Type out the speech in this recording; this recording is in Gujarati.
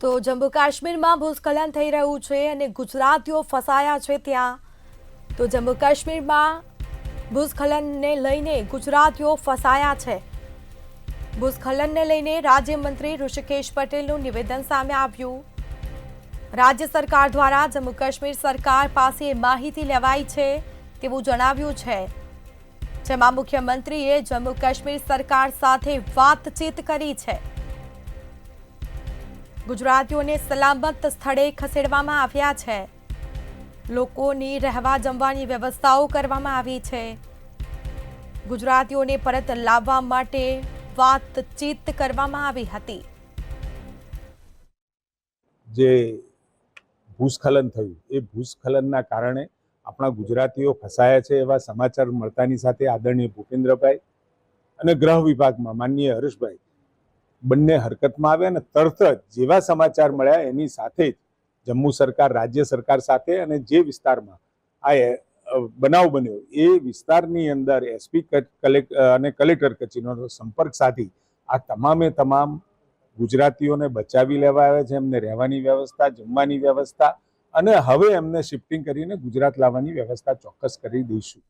તો જમ્મુ કાશ્મીરમાં ભૂસ્ખલન થઈ રહ્યું છે અને ગુજરાતીઓ ફસાયા છે ત્યાં. તો જમ્મુ કાશ્મીરમાં ભૂસ્ખલનને લઈને ગુજરાતીઓ ફસાયા છે. ભૂસ્ખલનને લઈને રાજ્યમંત્રી ઋષિકેશ પટેલનું નિવેદન સામે આવ્યું. રાજ્ય સરકાર દ્વારા જમ્મુ કાશ્મીર સરકાર પાસે માહિતી લેવાઈ છે તેવું જણાવ્યું છે, જેમાં મુખ્યમંત્રીએ જમ્મુ કાશ્મીર સરકાર સાથે વાતચીત કરી છે. ગુજરાતીઓને સલામત સ્થળે ખસેડવામાં આવ્યા છે. લોકોની રહેવા જમવાની વ્યવસ્થાઓ કરવામાં આવી છે. ગુજરાતીઓને પરત લાવવા માટે વાતચીત કરવામાં આવી હતી. જે ભૂસ્ખલન થયું એ ભૂસ્ખલનના કારણે આપણા ગુજરાતીઓ ફસાયા છે એવા સમાચાર મળતાની સાથે આદરણીય ભૂપેન્દ્રભાઈ અને ગૃહ વિભાગમાં માનનીય હર્ષભાઈ બંને હરકતમાં આવ્યા અને તરત જ જેવા સમાચાર મળ્યા એની સાથે જ જમ્મુ સરકાર રાજ્ય સરકાર સાથે અને જે વિસ્તારમાં આ બનાવ બન્યો એ વિસ્તારની અંદર એસપી અને કલેક્ટર કચેરીનો સંપર્ક સાધી આ તમામ ગુજરાતીઓને બચાવી લેવા આવ્યા છે. એમને રહેવાની વ્યવસ્થા, જમવાની વ્યવસ્થા અને હવે એમને શિફ્ટિંગ કરીને ગુજરાત લાવવાની વ્યવસ્થા ચોક્કસ કરી દઈશું.